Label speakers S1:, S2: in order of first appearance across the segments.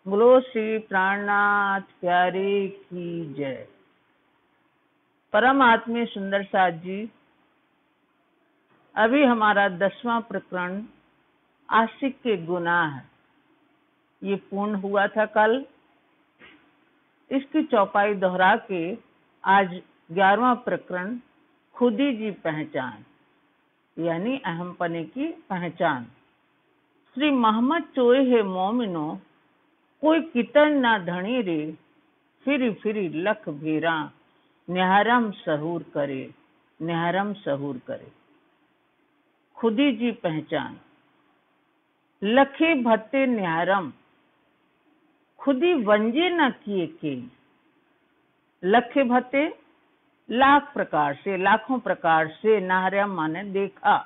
S1: बोलो श्री प्राणनाथ प्यारे की जय। परम आत्मीय सुंदर साथ जी, अभी हमारा 10वां प्रकरण आशिक के गुनाह ये पूर्ण हुआ था कल। इसकी चौपाई दोहरा के आज 11वां प्रकरण खुदी जी पहचान यानी अहमपने की पहचान। श्री मोहम्मद चोए है मोमिनो कोई कितन ना धनी रे, फिरी फिरी लख भेरा निहारम सहूर करे, निहारम सहूर करे। खुदी जी पहचान। लखे भत्ते निहारम खुदी वंजे न किए के। लखे भत्ते लाख प्रकार से, लाखों प्रकार से, नाहरम माने देखा,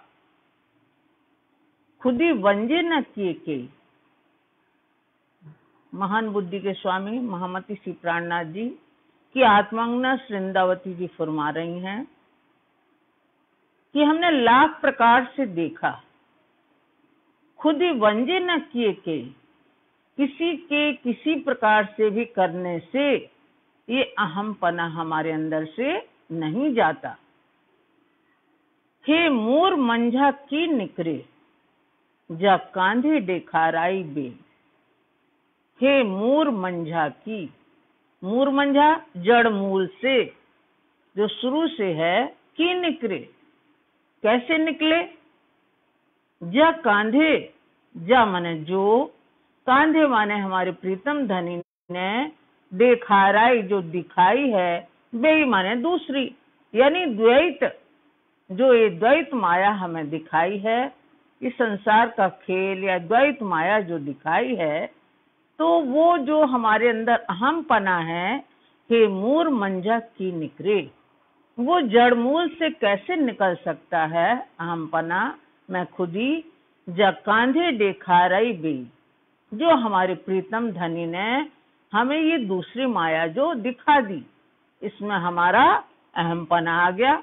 S1: खुदी वंजे न किए के। महान बुद्धि के स्वामी महामती श्री प्राणनाथ जी की आत्मांगना श्रृंदावती जी फरमा रही हैं कि हमने लाख प्रकार से देखा, खुद ही वंजे न किए के किसी प्रकार से भी करने से ये अहमपना हमारे अंदर से नहीं जाता। हे मोर मंझा की निकरे जा कांधे देखाराई बे। हे मूर मंझा की, मूर मंझा जड़ मूल से जो शुरू से है, की निकले कैसे निकले। जा कांधे, जा माने जो, कांधे माने हमारे प्रीतम धनी ने देखाराई जो दिखाई है, बे माने दूसरी यानी द्वैत, जो ये द्वैत माया हमें दिखाई है, इस संसार का खेल या द्वैत माया जो दिखाई है, तो वो जो हमारे अंदर अहमपना है, हे मूर मंझा की निकरे, वो जड़ मूल से कैसे निकल सकता है अहमपना। मैं खुदी जा कांधे देखाराई बे, जो हमारे प्रीतम धनी ने हमें ये दूसरी माया जो दिखा दी, इसमें हमारा अहमपना आ गया।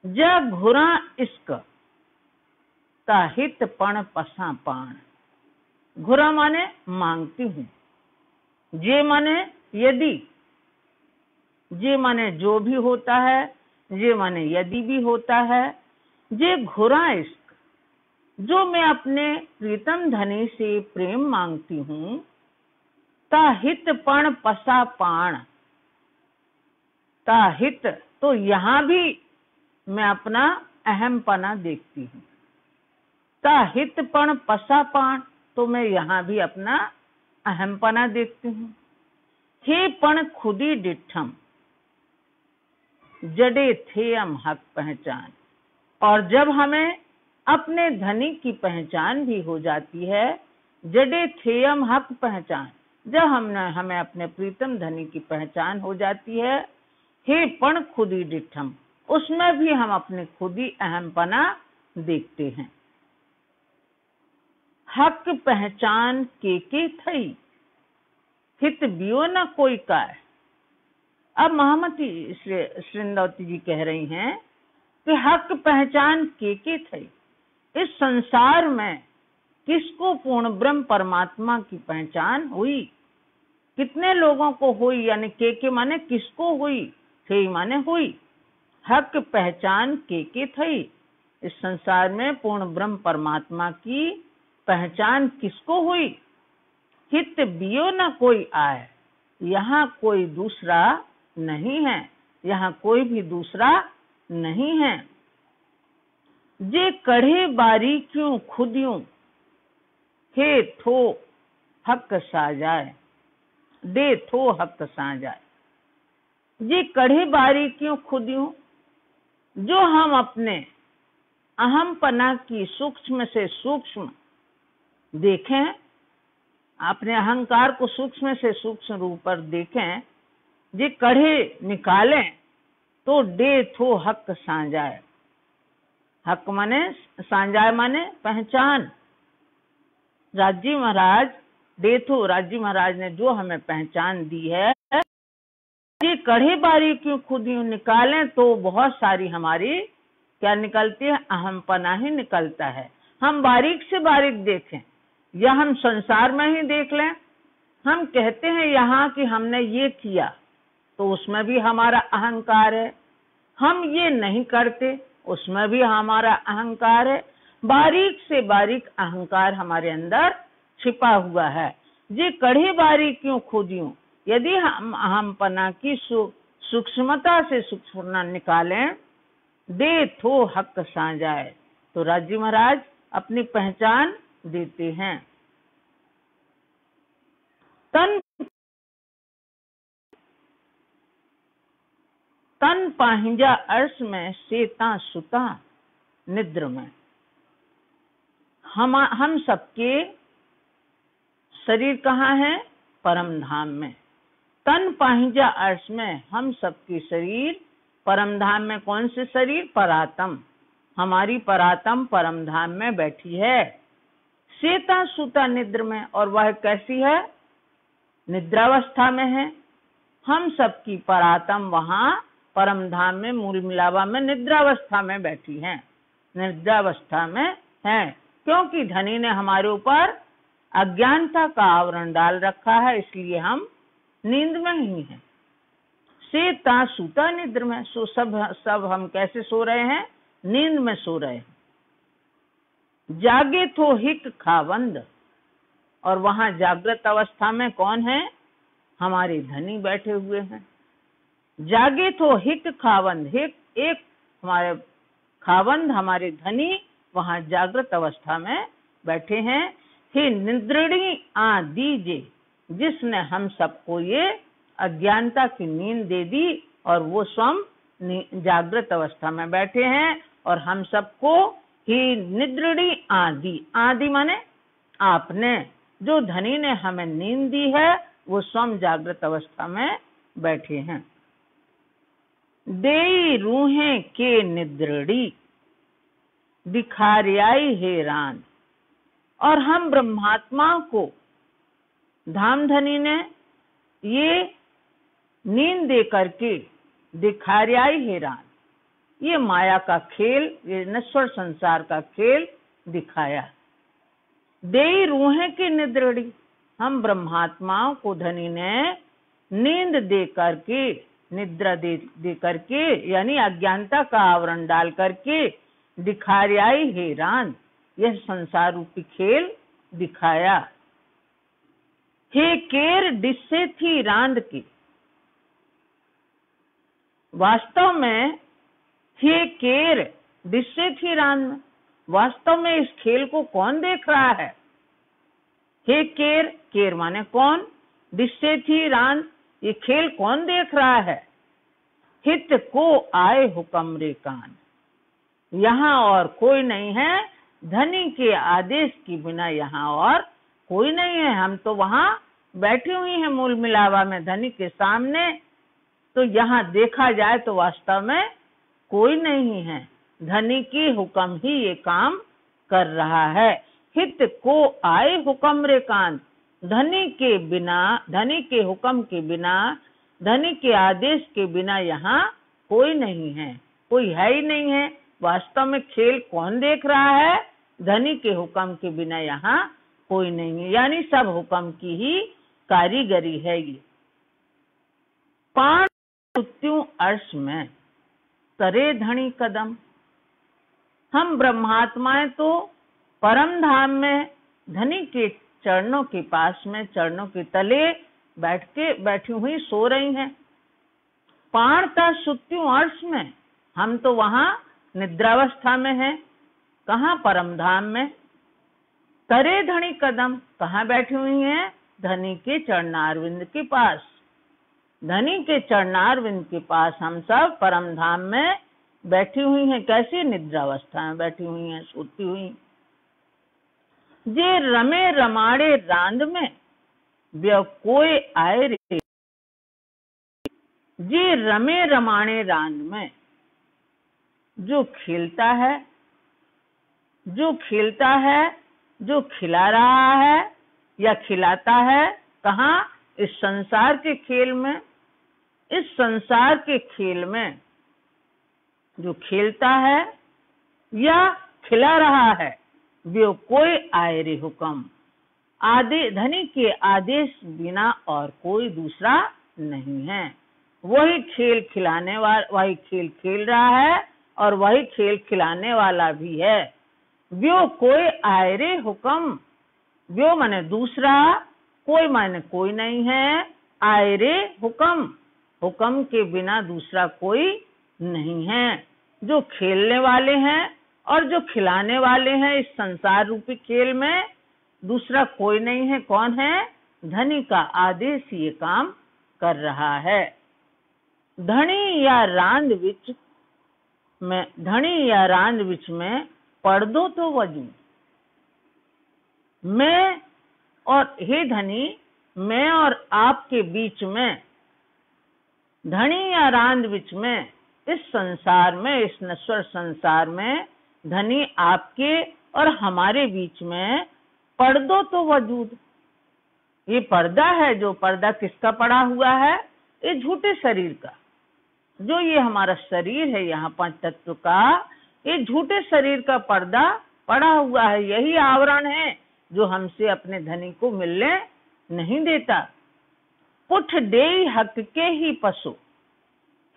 S1: जा घुरा इश्क ता हित पण पसा पाण। घुरा माने मांगती हूँ, जे माने यदि, जे माने जो भी होता है, जे माने यदि भी होता है। जे घुरा इश्क, जो मैं अपने प्रीतम धनी से प्रेम मांगती हूँ, ता हित पण पसा पाण। ता हित तो यहाँ भी मैं अपना अहमपना देखती हूँ। ता हित पण पसा पाण, तो मैं यहाँ भी अपना अहमपना देखती हूँ। हे पण खुदी डिठम जडे थे हम हक पहचान। और जब हमें अपने धनी की पहचान भी हो जाती है, जडे थे हम हक पहचान, जब हमें अपने प्रीतम धनी की पहचान हो जाती है, हे पण खुदी डिठम, उसमें भी हम अपने खुदी अहमपना देखते हैं। हक पहचान के थई हित बियो न कोई काय। अब महामती श्रृंदावती जी कह रही हैं कि हक पहचान के थई, इस संसार में किसको पूर्ण ब्रह्म परमात्मा की पहचान हुई, कितने लोगों को हुई, यानी के माने किसको हुई, थे माने हुई। हक पहचान के थई, इस संसार में पूर्ण ब्रह्म परमात्मा की पहचान किसको हुई। हित बियो न कोई आए, यहाँ कोई दूसरा नहीं है, यहाँ कोई भी दूसरा नहीं है। जे कढ़े बारी क्यों खुदियों, हे थो हक साजाए, दे थो हक साजाए। जे कढ़े बारी क्यों खुदियों, जो हम अपने अहमपना की सूक्ष्म से सूक्ष्म देखें, अपने अहंकार को सूक्ष्म से सूक्ष्म रूप पर देखें, जे कढ़े निकालें तो डे थो हक साजाए। हक माने साजाए माने पहचान। राजी महाराज डे थो, राजी महाराज ने जो हमें पहचान दी है, ये कढ़े बारी क्यों खुद यूं निकालें तो बहुत सारी हमारी क्या निकलती है, अहमपना ही निकलता है। हम बारीक से बारीक देखें, या हम संसार में ही देख लें, हम कहते हैं यहाँ कि हमने ये किया, तो उसमें भी हमारा अहंकार है। हम ये नहीं करते, उसमें भी हमारा अहंकार है। बारीक से बारीक अहंकार हमारे अंदर छिपा हुआ है। ये कड़ी बारीकियों खोजियों यदि हम पना की सूक्ष्मता से सूक्ष्मता निकालें, दे थो हक साजाए, तो राजी महाराज अपनी पहचान देते हैं। तन पाहिंजा अर्श में सेता सुता निद्र में। हम सबके शरीर कहाँ है? परम धाम में। तन पाहिंजा अर्श में हम सबके शरीर परम धाम में। कौन से शरीर? परातम। हमारी परातम परम धाम में बैठी है। सेता सुता निद्र में, और वह कैसी है? निद्रावस्था में है। हम सबकी परातम वहां परम धाम में मूल मिलावा में निद्रावस्था में बैठी है, निद्रावस्था में है। क्योंकि धनी ने हमारे ऊपर अज्ञानता का आवरण डाल रखा है, इसलिए हम नींद में ही हैं। सेता सुता निद्र में, सो सब हम कैसे सो रहे हैं? नींद में सो रहे हैं। जागे तो हिक खावंद, और वहां जागृत अवस्था में कौन है? हमारे धनी बैठे हुए हैं। जागे तो हिक खावंद, हिक एक हमारे खावंद हमारे धनी वहां जागृत अवस्था में बैठे हैं। हे निद्रणी आ दीजे, जिसने हम सबको ये अज्ञानता की नींद दे दी, और वो स्वयं जागृत अवस्था में बैठे हैं, और हम सबको ही निद्रणी आदि, आदि माने आपने, जो धनी ने हमें नींद दी है वो स्वयं जागृत अवस्था में बैठे हैं। देई रूहें के निद्रड़ी दिखारियाई हैरान, और हम ब्रह्मात्मा को धाम धनी ने ये नींद दे करके दिखारियाई हैरान, ये माया का खेल, ये नश्वर संसार का खेल दिखाया। देई रूहें की निद्रड़ी, हम ब्रह्मात्माओं को धनी ने नींद दे करके, निद्रा दे करके, यानी अज्ञानता का आवरण डाल करके दिखारियाई हैरान, यह संसार रूपी खेल दिखाया। हे केर डिस्से थी रांद की, वास्तव में हे केर डिस्से थी रांद में, वास्तव में इस खेल को कौन देख रहा है? हे केर, केर माने कौन, डिस्से थी रांद, ये खेल कौन देख रहा है? हित को आए हुक्म रे कान, यहाँ और कोई नहीं है, धनी के आदेश के बिना यहाँ और कोई नहीं है। हम तो वहां बैठी हुई हैं मूल मिलावा में धनी के सामने, तो यहाँ देखा जाए तो वास्तव में कोई नहीं है, धनी की हुक्म ही ये काम कर रहा है। हित को आए हुक्म रे कान, धनी के बिना, धनी के हुक्म के बिना, धनी के आदेश के बिना यहाँ कोई नहीं है, कोई है ही नहीं है। वास्तव में खेल कौन देख रहा है? धनी के हुक्म के बिना यहाँ कोई नहीं है, यानी सब हुक्म की ही कारीगरी है ये। पांच मृत्यु अर्श में करे धनी कदम, हम ब्रह्मात्माएं तो परम धाम में धनी के चरणों के पास में, चरणों के तले बैठी हुई सो रही हैं। पाणता सुत्यु अर्श में, हम तो वहां निद्रावस्था में हैं। कहाँ? परम धाम में। करे धनी कदम, कहाँ बैठी हुई हैं? धनी के चरणारविंद के पास। धनी के चरणारविंद के पास हम सब परम धाम में बैठी हुई हैं। कैसे? निद्रावस्था में बैठी हुई हैं, सोती हुई। जे रमे रमाड़े रांद में ब्य कोई आए रे, जे रमे रमाड़े रांद में, जो खेलता है, जो खेलता है, जो खिला रहा है या खिलाता है, कहाँ? इस संसार के खेल में। इस संसार के खेल में जो खेलता है या खिला रहा है, वो कोई आए रे हुक्म, धनी के आदेश बिना और कोई दूसरा नहीं है। वही खेल खिलाने वाला, वही खेल खेल रहा है और वही खेल खिलाने वाला भी है। व्यो कोई आए रे हुक्म, व्यो माने दूसरा, कोई माने कोई नहीं है, आए रे हुक्म, हुक्म के बिना दूसरा कोई नहीं है। जो खेलने वाले हैं और जो खिलाने वाले हैं इस संसार रूपी खेल में, दूसरा कोई नहीं है। कौन है? धनी का आदेश ये काम कर रहा है। धनी या रांद विच में पढ़ दो तो वजूद। मैं और हे धनी, मैं और आपके बीच में, धनी या रांद विच में, इस संसार में, इस नश्वर संसार में धनी आपके और हमारे बीच में पढ़ दो तो वजूद। ये पर्दा है, जो पर्दा किसका पड़ा हुआ है? ये झूठे शरीर का। जो ये हमारा शरीर है यहाँ पांच तत्व का, ये झूठे शरीर का पर्दा पड़ा हुआ है। यही आवरण है जो हमसे अपने धनी को मिलने नहीं देता। पुठ देई हक के ही पशु,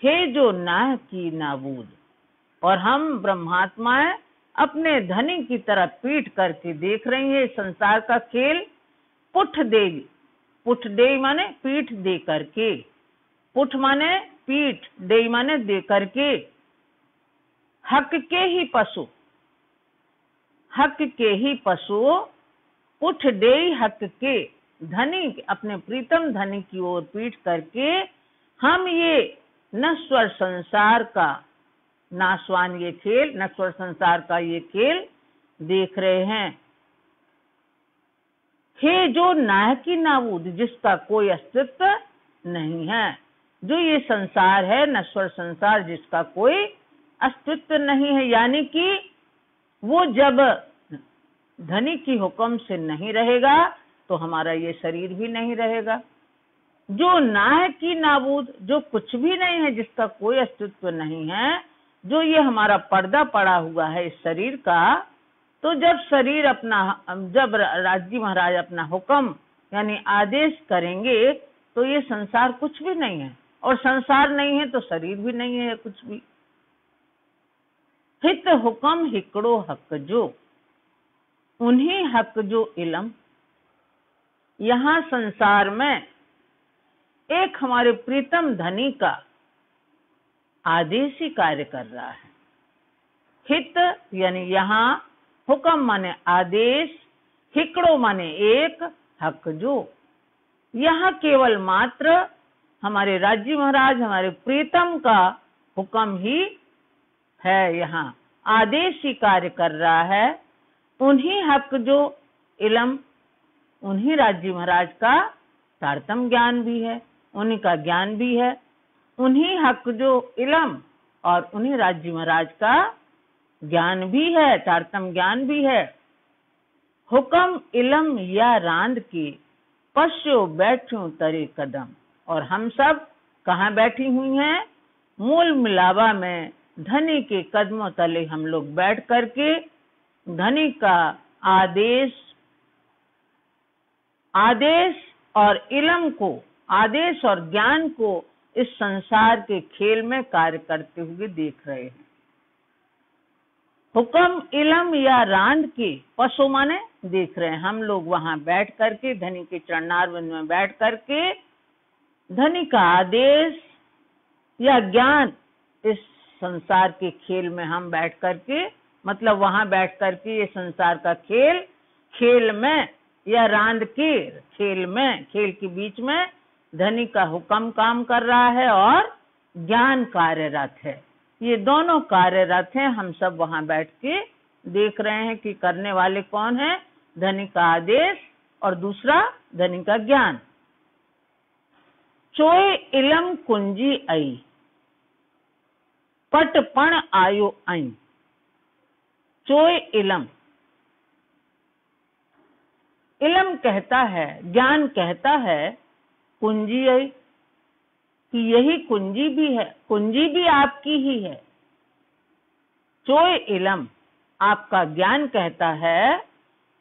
S1: हे जो नाह की नाबूद। और हम ब्रह्मात्माएं अपने धनी की तरफ पीठ करके देख रही है संसार का खेल। पुठ दे माने पीठ दे करके, पुठ माने पीठ, दे माने दे करके। हक के ही पशु, हक के ही पशु, पुठ दे हक के, धनी अपने प्रीतम धनी की ओर पीठ करके हम ये नश्वर संसार का नाशवान ये खेल, नश्वर संसार का ये खेल देख रहे हैं। हे जो नाहकी नाबूद, जिसका कोई अस्तित्व नहीं है। जो ये संसार है, नश्वर संसार, जिसका कोई अस्तित्व नहीं है, यानी कि वो जब धनी की हुक्म से नहीं रहेगा तो हमारा ये शरीर भी नहीं रहेगा। जो नाहकी नाबूद, जो कुछ भी नहीं है, जिसका कोई अस्तित्व नहीं है, जो ये हमारा पर्दा पड़ा हुआ है इस शरीर का, तो जब शरीर अपना, जब राजी महाराज अपना हुक्म यानी आदेश करेंगे तो ये संसार कुछ भी नहीं है, और संसार नहीं है तो शरीर भी नहीं है कुछ भी। हित हुक्म हिकड़ो हक जो, उन्हीं हक जो इलम। यहाँ संसार में एक हमारे प्रीतम धनी का आदेश ही कार्य कर रहा है। हित यानी यहाँ हुक्म माने आदेश, हिकड़ो माने एक, हक जो। यहाँ केवल मात्र हमारे राज्य महाराज, हमारे प्रीतम का हुक्म ही है, यहाँ आदेश ही कार्य कर रहा है। उन्हीं हक जो इलम, उन्हीं राज्य महाराज का तारतम ज्ञान भी है, उन्हीं का ज्ञान भी है। उन्हीं हक जो इलम, और उन्हीं राज्य महाराज का ज्ञान भी है, तारतम ज्ञान भी है। हुक्म इलम या रांद के, पश्यो बैठूं तरे कदम। और हम सब कहाँ बैठी हुई हैं? मूल मिलावा में धनी के कदमों तले हम लोग बैठ करके धनी का आदेश और इलम को, आदेश और ज्ञान को इस संसार के खेल में कार्य करते हुए देख रहे हैं। हुक्म इलम या रांद के, पशु माने देख रहे हैं। हम लोग वहां बैठ करके, धनी के चरणारविंद में बैठ करके धनी का आदेश या ज्ञान, इस संसार के खेल में हम बैठ करके, मतलब वहां बैठ करके ये संसार का खेल में या रांद के खेल में, खेल के बीच में धनी का हुक्म काम कर रहा है और ज्ञान कार्यरत है। ये दोनों कार्यरत हैं। हम सब वहां बैठ के देख रहे हैं कि करने वाले कौन है? धनी का आदेश और दूसरा धनी का ज्ञान। चोय इलम कुंजी आई, पटपण आयो आई। चोय इलम, इलम कहता है, ज्ञान कहता है कुंजी आई, कि यही कुंजी भी है, कुंजी भी आपकी ही है। चोय इलम, आपका ज्ञान कहता है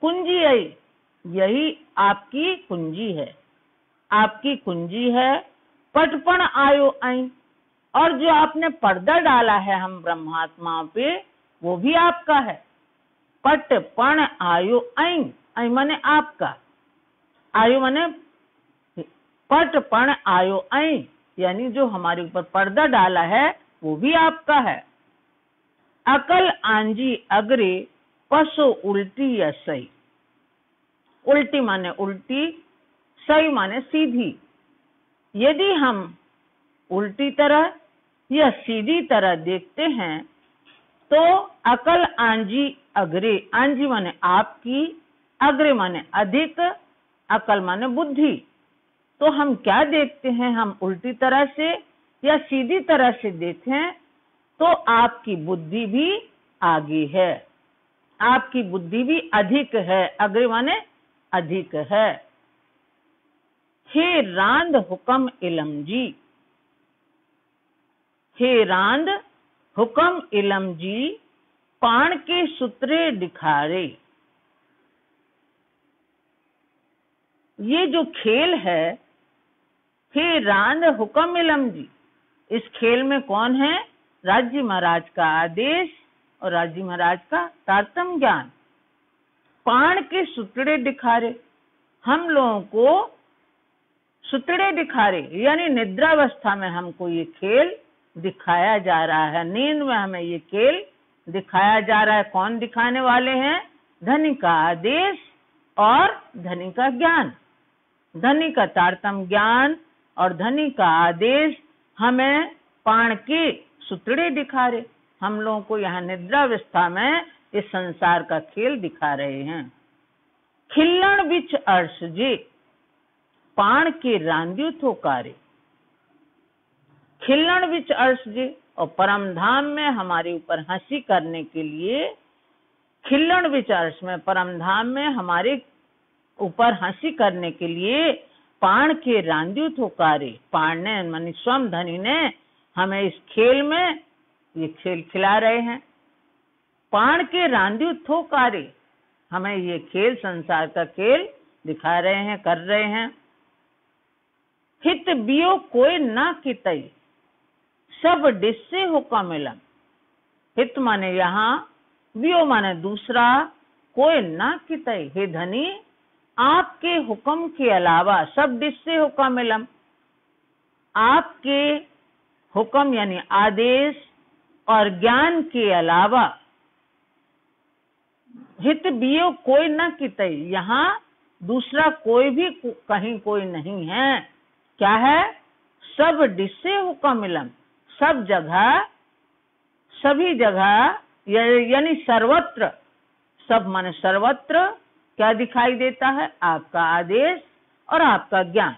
S1: कुंजी आई, यही आपकी कुंजी है, आपकी कुंजी है। पटपण आयो ऐं, और जो आपने पर्दा डाला है हम ब्रह्मात्माओं पे, वो भी आपका है। पटपण आयो ऐं, ऐं माने आपका, आयो माने पटपण आयो ऐं, यानी जो हमारे ऊपर पर्दा डाला है वो भी आपका है। अकल आंजी अग्रे पसो उल्टी या सही। उल्टी माने उल्टी, सही माने सीधी। यदि हम उल्टी तरह या सीधी तरह देखते हैं तो अकल आंजी अग्रे, आंजी माने आपकी, अग्रे माने अधिक, अकल माने बुद्धि। तो हम क्या देखते हैं, हम उल्टी तरह से या सीधी तरह से देखें तो आपकी बुद्धि भी आगे है, आपकी बुद्धि भी अधिक है, अग्रे माने अधिक है। हे रांद हुक्म इलम जी, हे रांद हुक्म इलम जी, पाण के सूत्रे दिखारे। ये जो खेल है, हे रांद हुक्म इलम जी, इस खेल में कौन है? राज्य महाराज का आदेश और राज्य महाराज का तारतम्य ज्ञान। पाण के सूत्रे दिखारे, हम लोगों को सूत्रे दिखारे यानी निद्रावस्था में हमको ये खेल दिखाया जा रहा है, नींद में हमें ये खेल दिखाया जा रहा है। कौन दिखाने वाले हैं? धनी का आदेश और धनी का ज्ञान। धनी का तारतम्य ज्ञान और धनी का आदेश हमें पाण के सूत्रे दिखा रहे, हम लोगों को यहाँ निद्रावस्था में इस संसार का खेल दिखा रहे हैं। खिल्लण बिच अर्श जे, पाण के रांद्यु थोकारे। खिल्लण बिच अर्श जे, और परम धाम में हमारे ऊपर हंसी करने के लिए, खिल्लण बिच अर्श में परम धाम में हमारे ऊपर हंसी करने के लिए पाण के रांद्यु थोकारे। पाण ने मानी स्वयं धनी ने हमें इस खेल में ये खेल खिला रहे हैं। पाण के रांद्यु थोकारे, हमें ये खेल संसार का खेल दिखा रहे हैं, कर रहे हैं। हित बियो कोई ना कितई, सब डिस्से हुक्म इलम। हित माने यहाँ, बियो माने दूसरा, कोई ना कितई, हे धनी आपके हुक्म के अलावा, सब डिस्से हुक्म इलम, आपके हुक्म यानी आदेश और ज्ञान के अलावा, हित बियो कोई न कितई, यहाँ दूसरा कोई भी कहीं कोई नहीं है। क्या है? सब डिस्से हुक्म इलम, सब जगह, सभी जगह यानी सर्वत्र, सब माने सर्वत्र क्या दिखाई देता है? आपका आदेश और आपका ज्ञान।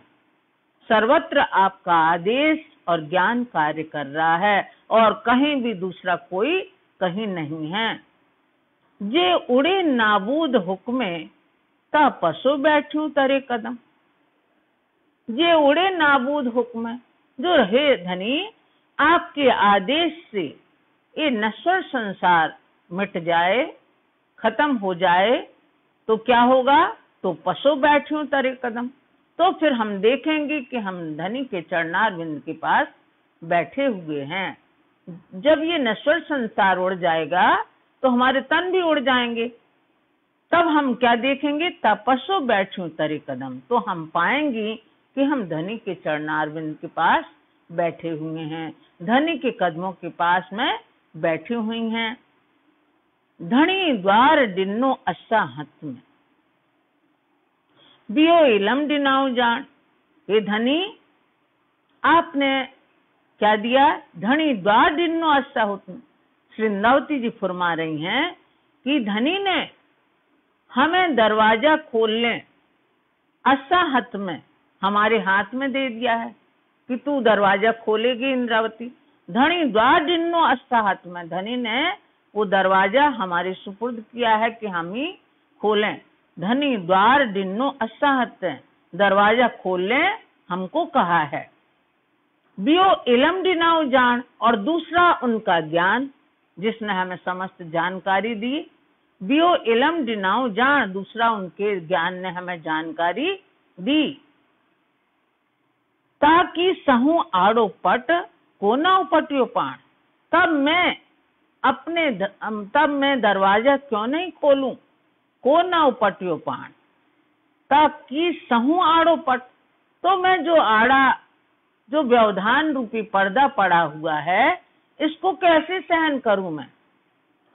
S1: सर्वत्र आपका आदेश और ज्ञान कार्य कर रहा है और कहीं भी दूसरा कोई कहीं नहीं है। जे उड़े नाबूद हुक्मे ता पसो बैठूं तरे कदम। जे उड़े नाबूद हुक्म, जो हे धनी आपके आदेश से ये नश्वर संसार मिट जाए, खत्म हो जाए, तो क्या होगा? तो पसो बैठूं तरे कदम, तो फिर हम देखेंगे कि हम धनी के चरणारविंद के पास बैठे हुए हैं। जब ये नश्वर संसार उड़ जाएगा तो हमारे तन भी उड़ जाएंगे, तब हम क्या देखेंगे? तपस्सो बैठूं तरे कदम, तो हम पाएंगे कि हम धनी के चरणारविंद के पास बैठे हुए हैं, धनी के कदमों के पास में बैठी हुई हैं। धनी द्वार डिन्नो अस्सा हत में, बियो इलम डिनाऊ जान। ये धनी आपने क्या दिया? धनी द्वार डिन्नो अस्सा हत में। श्रींदावती जी फरमा रही हैं कि धनी ने हमें दरवाजा खोलने अस्सा हत में, हमारे हाथ में दे दिया है कि तू दरवाजा खोलेगी इंद्रावती। धनी द्वार डिन्नो अस्सा हत में, धनी ने वो दरवाजा हमारे सुपुर्द किया है कि हम ही खोलें। धनी द्वार डिन्नो अस्सा हत, दरवाजा खोल लें हमको कहा है। बियो इलम डिनाऊ जान, और दूसरा उनका ज्ञान जिसने हमें समस्त जानकारी दी। बियो इलम दिनाओ जान, दूसरा उनके ज्ञान ने हमें जानकारी दी। ताकि सहू आड़ो पट कोना उपटियो पाण, तब मैं दरवाजा क्यों नहीं खोलूं, कोना उपटियो पाण। ताकि सहू आड़ो पट, तो मैं जो व्यवधान रूपी पर्दा पड़ा हुआ है, इसको कैसे सहन करूं मैं।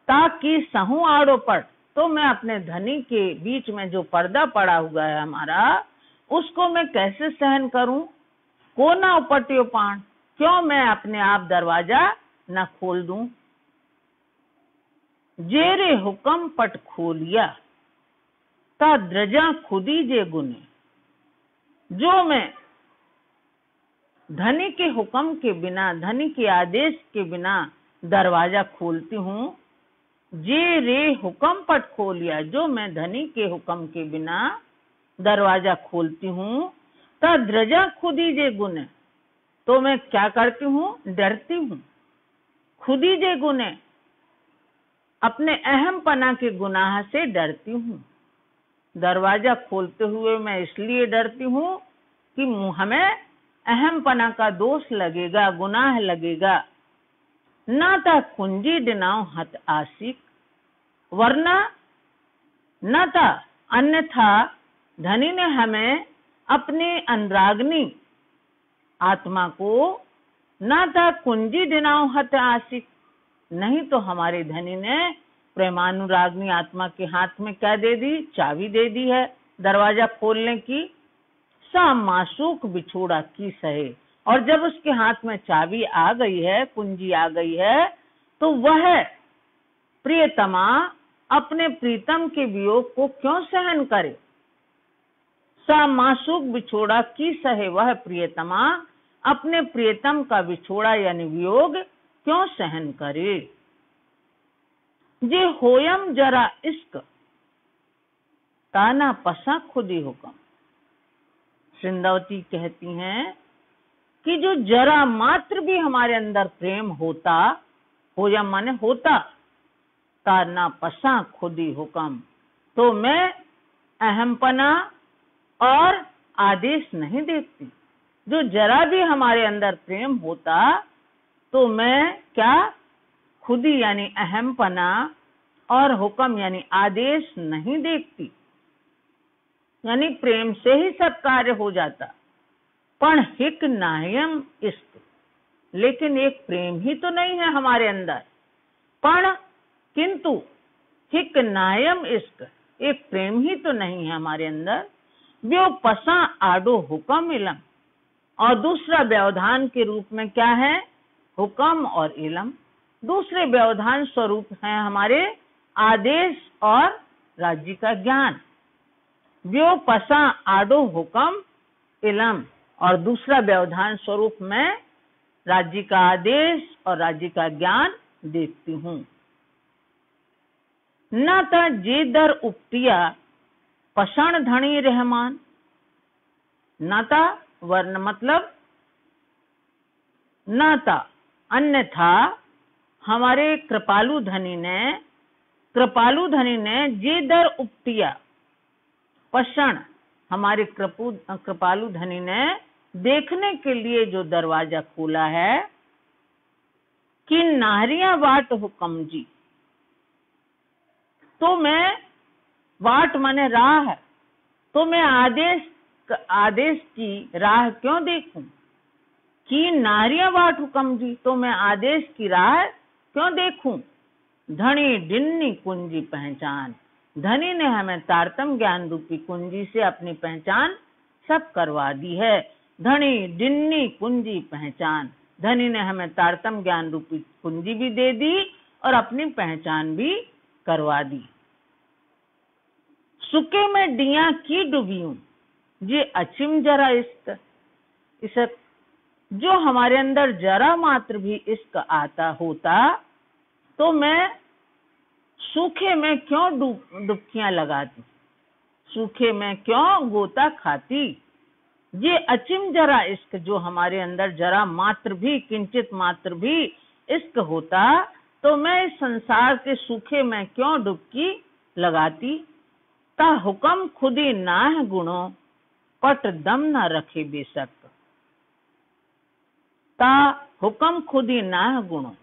S1: ताकि सहू आड़ो पट, तो मैं अपने धनी के बीच में जो पर्दा पड़ा हुआ है हमारा, उसको मैं कैसे सहन करूं। कोना उपटियो पाण, क्यों मैं अपने आप दरवाजा न खोल दूं। जेरे हुक्म पट खोलिया, ता द्रजा खुदी जे गुने, जो मैं धनी के हुक्म के बिना, धनी के आदेश के बिना दरवाजा खोलती हूँ। जे रे हुक्म पट खोलिया, जो मैं धनी के हुक्म के बिना दरवाजा खोलती हूँ। ता द्रजा खुदी जे गुने, तो मैं क्या करती हूँ, डरती हूँ। खुदी जे गुने, अपने अहम पना के गुनाह से डरती हूँ। दरवाजा खोलते हुए मैं इसलिए डरती हूँ कि हमें अहम पना का दोष लगेगा, गुनाह लगेगा। ना था कुंजी दिनाओ हत आशिक, वरना न था, अन्यथा धनी ने हमें अपनी अनुरागनी आत्मा को, न था कुंजी दिनाओ हत आशिक, नहीं तो हमारे धनी ने प्रेमानुरागनी आत्मा के हाथ में क्या दे दी, चाबी दे दी है दरवाजा खोलने की। सा मासूक बिछोड़ा की सहे, और जब उसके हाथ में चाबी आ गई है, कुंजी आ गई है, तो वह प्रियतमा अपने प्रीतम के वियोग को क्यों सहन करे। सा मासूक बिछोड़ा की सहे, वह प्रियतमा अपने प्रियतम का बिछोड़ा यानी वियोग क्यों सहन करे। जे होयम जरा इश्क, ताना पसा खुदी हुक्म। सिंधावती कहती हैं कि जो जरा मात्र भी हमारे अंदर प्रेम होता, होयम माने होता, ताना पसा खुदी हुक्म, तो मैं अहमपना और आदेश नहीं देखती। जो जरा भी हमारे अंदर प्रेम होता, तो मैं क्या, खुदी यानी अहमपना और हुक्म यानी आदेश नहीं देखती, यानी प्रेम से ही सब कार्य हो जाता। पण हिक नायम इश्क, लेकिन एक प्रेम ही तो नहीं है हमारे अंदर। पण किंतु हिक नायम इश्क, एक प्रेम ही तो नहीं है हमारे अंदर। व्यो पसा आडो हुक्म इलम, और दूसरा व्यवधान के रूप में क्या है, हुक्म और इलम। दूसरे व्यवधान स्वरूप हैं हमारे आदेश और राज्य का ज्ञान। व्यो पसा आडो हुक्म इलम, और दूसरा व्यवधान स्वरूप में राज्य का आदेश और राज्य का ज्ञान देखती हूँ। न ता जे दर उपटिया पषण धनी रहमान, न ता वर्ण मतलब न ता, अन्यथा हमारे कृपालु धनी ने जे दर उपटिया, पषण हमारे कृपालु धनी ने देखने के लिए जो दरवाजा खोला है, कि नाहरिया वाट हुक्म जी, तो मैं, वाट माने राह, तो मैं आदेश की राह क्यों देखूं। कि नाहरिया वाट हुक्म जी, तो मैं आदेश की राह क्यों देखूं। धनी डिन्नी कुंजी पहचान, धनी ने हमें तारतम ज्ञान रूपी कुंजी से अपनी पहचान सब करवा दी है। धनी डिन्नी कुंजी पहचान, धनी ने हमें तारतम ज्ञान रूपी कुंजी भी दे दी और अपनी पहचान भी करवा दी। सुके में डिया की डूबियूं, जे अचिम जरा इश्क, इसे जो हमारे अंदर जरा मात्र भी इश्क आता होता, तो मैं सूखे में क्यों डुबकियां लगाती, सूखे में क्यों गोता खाती। ये अचिम जरा इश्क, जो हमारे अंदर जरा मात्र भी, किंचित मात्र भी इश्क होता, तो मैं इस संसार के सूखे में क्यों डुबकी लगाती, ता हुक्म खुदी नाह गुणों, पट दम न रखे बेशक। ता हुक्म खुदी नाह गुणों,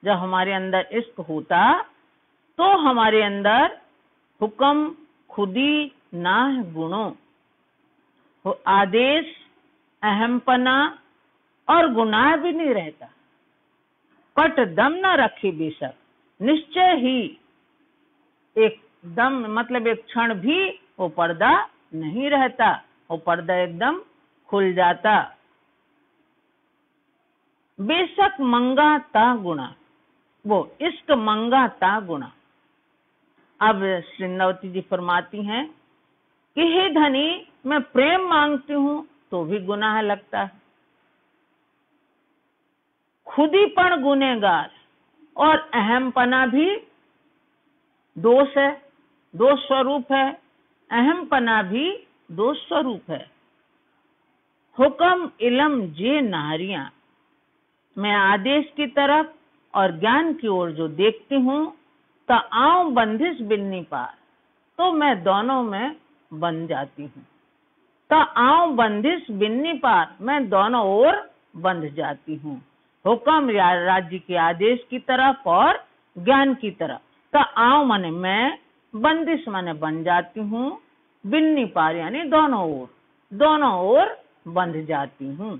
S1: जब हमारे अंदर इश्क होता तो हमारे अंदर हुक्म खुदी नाह गुणों, आदेश, अहमपना और गुनाह भी नहीं रहता। पट दम न रखे बेशक, निश्चय ही एकदम मतलब एक क्षण भी वो पर्दा नहीं रहता, वो पर्दा एकदम खुल जाता। बेशक मंगा ता गुणा, वो इश्क मंगा ता गुणा। अब श्रींदावती जी फरमाती हैं कि हे धनी, मैं प्रेम मांगती हूं तो भी गुनाह लगता है, खुदीपन गुनहगार और अहमपना भी दोष है, दोष स्वरूप है, अहमपना भी दोष स्वरूप है। हुक्म इलम जे नारियां, मैं आदेश की तरफ और ज्ञान की ओर जो देखती हूं, तो आऊं बंदिश बिन्नी पार, तो मैं दोनों में बन जाती हूं। तो आऊं बंदिश बिन्नी पार, मैं दोनों ओर बंध जाती हूँ। हुक्म या राज्य के आदेश की तरफ और ज्ञान की तरफ। तो आऊं माने मैं, बंदिश माने बन जाती हूँ, बिन्नी पार यानी दोनों ओर बंध जाती हूँ।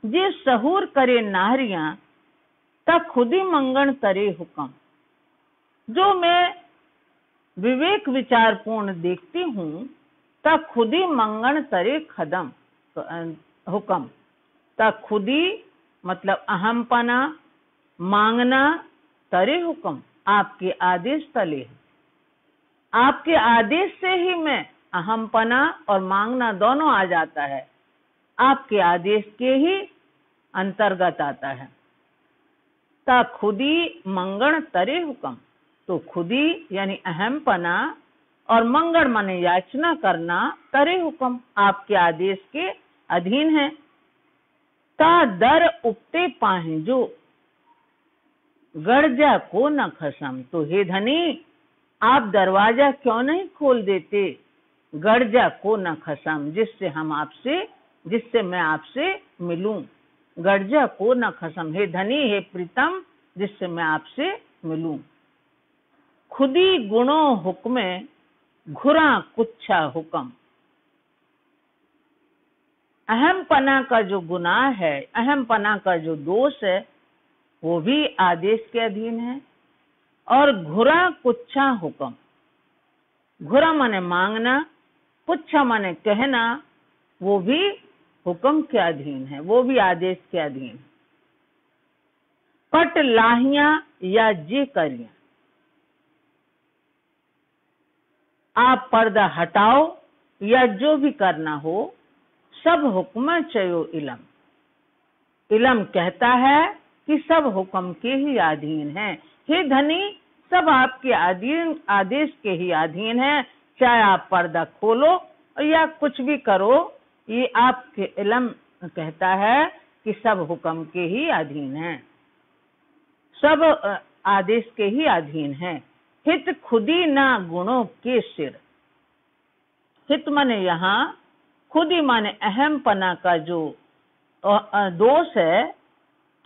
S1: जे सहूर करे नारियां, तब खुदी मंगन करे हुक्म, जो मैं विवेक विचार पूर्ण देखती हूँ, तब खुदी मंगन करे खदम हुक्म। तब खुदी मतलब अहमपना मांगना, तरे हुक्म आपके आदेश तले, आपके आदेश से ही मैं अहमपना और मांगना दोनों आ जाता है, आपके आदेश के ही अंतर्गत आता है। ता खुदी मंगण तरे हुक्म, तो खुदी यानी अहमपना और मंगण माने याचना करना, तरे हुक्म आपके आदेश के अधीन है। ता दर उपते पाहे जो, गड़जा को न खसम, तो हे धनी आप दरवाजा क्यों नहीं खोल देते, गड़जा को न खसम, जिससे मैं आपसे मिलूं। गड़जा को न खसम, हे धनी हे प्रीतम, जिससे मैं आपसे मिलूं। खुदी गुणों हुक्मे, घुरा कुच्छा हुक्म। अहमपना का जो गुनाह है, अहमपना का जो दोष है, वो भी आदेश के अधीन है। और घुरा कुच्छा हुक्म, घुरा माने मांगना, कुच्छा माने कहना, वो भी हुक्म के अधीन है, वो भी आदेश के अधीन है। पट लाहियां या जे करियां, आप पर्दा हटाओ या जो भी करना हो, सब हुक्म चयो इलम। इलम कहता है कि सब हुक्म के ही अधीन है। हे धनी, सब आपके आदेश के ही अधीन है, चाहे आप पर्दा खोलो या कुछ भी करो, ये आपके इलम कहता है कि सब हुक्म के ही अधीन है, सब आदेश के ही अधीन है। हित खुदी ना गुणों के सिर, हित माने यहाँ खुदी माने अहमपना का जो दोष है,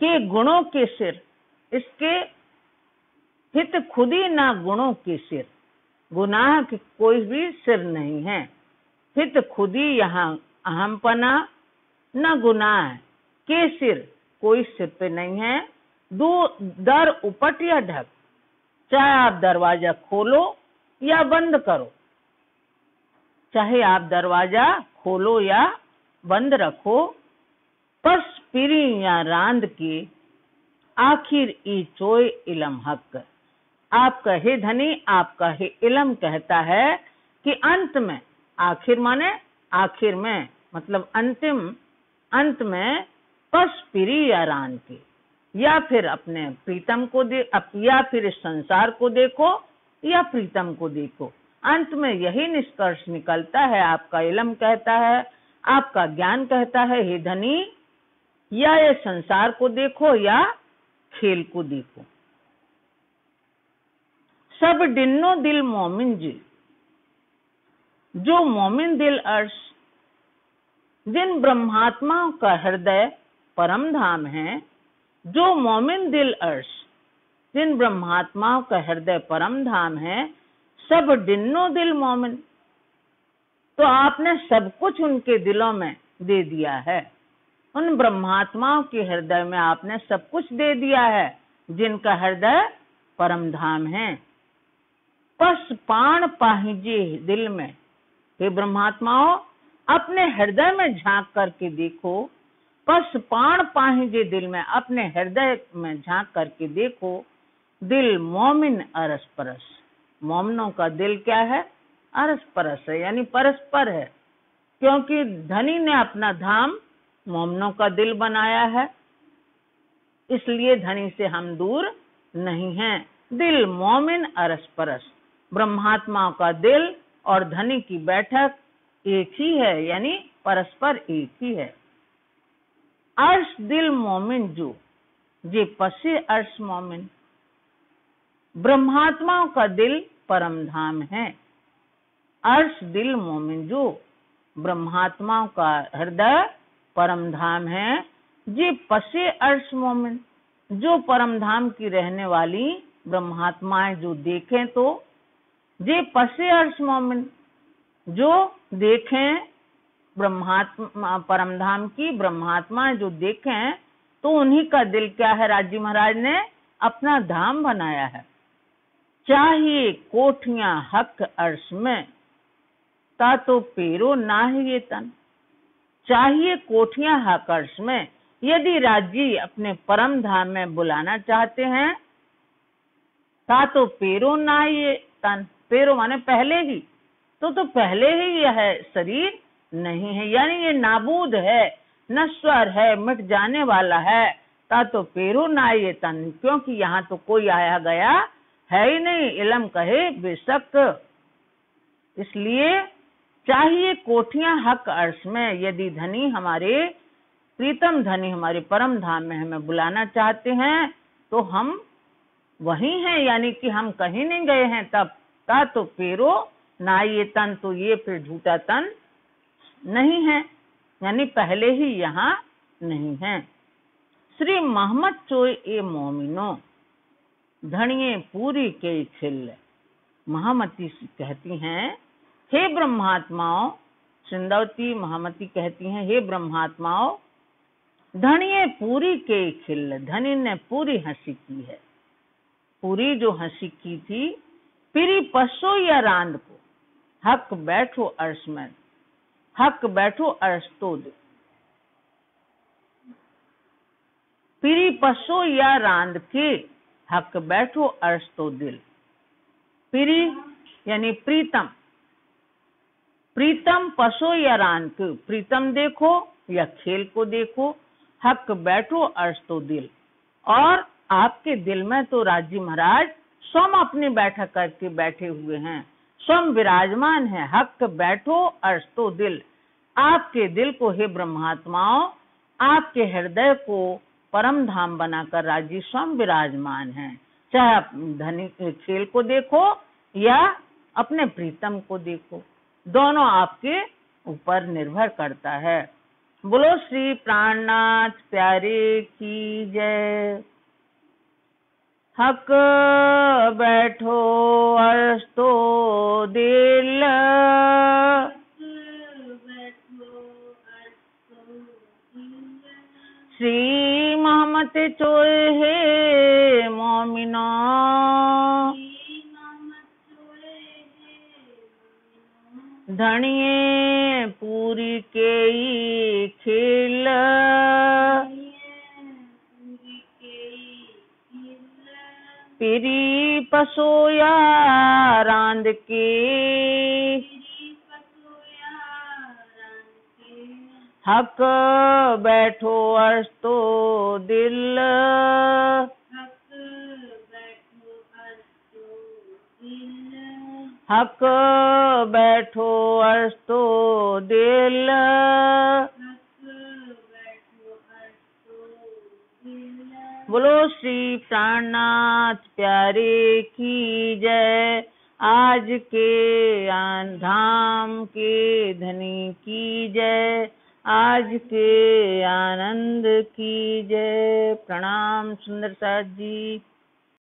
S1: के गुणों के सिर, इसके हित खुदी ना गुणों के सिर, गुनाह के कोई भी सिर नहीं है। हित खुदी यहाँ अहमपना न गुनाह के सिर, कोई सिर पे नहीं है। दर उपट या ढक, चाहे आप दरवाजा खोलो या बंद करो, चाहे आप दरवाजा खोलो या बंद रखो, पस पीरी या रांद के, आखिर ई चोय इलम हक। आपका हे धनी, आपका हे इलम कहता है कि अंत में, आखिर माने आखिर में मतलब अंतिम, अंत में पस पीरी या रांद के, या फिर अपने प्रीतम को या फिर इस संसार को देखो या प्रीतम को देखो, अंत में यही निष्कर्ष निकलता है। आपका इलम कहता है, आपका ज्ञान कहता है, हे धनी, या ये संसार को देखो या खेल को देखो। सब डिन्नो दिल मोमिन जी, जो मोमिन दिल अर्श, जिन ब्रह्मात्माओं का हृदय परम धाम है, जो मोमिन दिल अर्श, जिन ब्रह्मात्माओं का हृदय परम धाम है, सब डिन्नो दिल मोमिन, तो आपने सब कुछ उनके दिलों में दे दिया है। उन ब्रह्मात्माओं के हृदय में आपने सब कुछ दे दिया है, जिनका हृदय परम धाम है। पस पाण पाहिजे दिल में, हे ब्रह्मात्माओं अपने हृदय में झांक करके देखो। पस पाण पाहिजे दिल में, अपने हृदय में झांक करके देखो। दिल मोमिन अरस परस, मोमिनों का दिल क्या है? अरस परस है, यानी परस्पर है, क्योंकि धनी ने अपना धाम मोमिनों का दिल बनाया है, इसलिए धनी से हम दूर नहीं हैं। दिल मोमिन अरस परस, ब्रह्मात्माओं का दिल और धनी की बैठक एक ही है, यानी परस्पर एक ही है। अर्श दिल मोमिन जो, जे पसे अर्श मोमिन, ब्रह्मात्माओं का दिल परम धाम है। अर्श दिल मोमिन जो, ब्रह्मात्माओं का हृदय परम धाम है। जे पसे अर्श मोमिन, जो परम धाम की रहने वाली ब्रह्मात्माएं जो देखें तो, जे पसे अर्श मोमिन, जो देखें ब्रह्मात्मा परम धाम की ब्रह्मात्माएं जो देखें तो उन्हीं का दिल क्या है? राजी महाराज ने अपना धाम बनाया है। चाहिए कोठियां हक अर्श में, ता तो पेरो ना है ये तन। चाहिए कोठियां हक अर्श में, यदि राजी अपने परम धाम में बुलाना चाहते हैं, ता तो पेरो ना ये तन, पेरो माने पहले ही, तो पहले ही यह शरीर नहीं है, यानी ये नाबूद है, नश्वर है, मिट जाने वाला है। ता तो पेरो ना ये तन, क्योंकि यहाँ तो कोई आया गया है ही नहीं, इलम कहे बेशक। इसलिए चाहिए कोठियां हक अर्श में, यदि धनी हमारे प्रीतम धनी हमारे परम धाम में हमें बुलाना चाहते हैं तो हम वही हैं, यानी कि हम कहीं नहीं गए हैं। तब ता तो पेरो ना ये तन, तो ये फिर झूठा तन नहीं है, यानी पहले ही यहाँ नहीं है। श्री मोहम्मद चोय ए मोमिनो, धनिये पूरी के खिल। महामती कहती हैं, हे ब्रह्मात्माओं, सिंधवती महामती कहती हैं, हे ब्रह्मात्माओं, धनिये पूरी के खिल, धनी ने पूरी हंसी की है। पूरी जो हंसी की थी, पिरी पसो या रांद को, हक बैठो अर्श में, हक बैठो अर्श तो दे। पिरी पसो या रांद के, हक बैठो अर्श तो दिल। पिरी यानी प्रीतम, प्रीतम पसो या रांद के, प्रीतम देखो या खेल को देखो, हक बैठो अर्श तो दिल। और आपके दिल में तो राजी महाराज स्वयं अपनी बैठक करके बैठे हुए हैं, स्वयं विराजमान है। हक बैठो अर्श तो दिल, आपके दिल को हे ब्रह्मात्माओं, आपके हृदय को परम धाम बनाकर राजी स्वयं विराजमान है। चाहे धनी खेल को देखो या अपने प्रीतम को देखो, दोनों आपके ऊपर निर्भर करता है। बोलो श्री प्राणनाथ प्यारे की जय। हक बैठो अर्श तो दिल, श्री मोहम्मद चोय हे मोमिनो, धनिये पूरी के खिल। पिरी पसोया रांद के, हक बैठो अर्श तो दिल। हक बैठो अर्श तो दिल। बोलो श्री प्राणनाथ प्यारे की जय। आज के धाम के धनी की जय। आज के आनंद की जय। प्रणाम सुंदर साथ जी।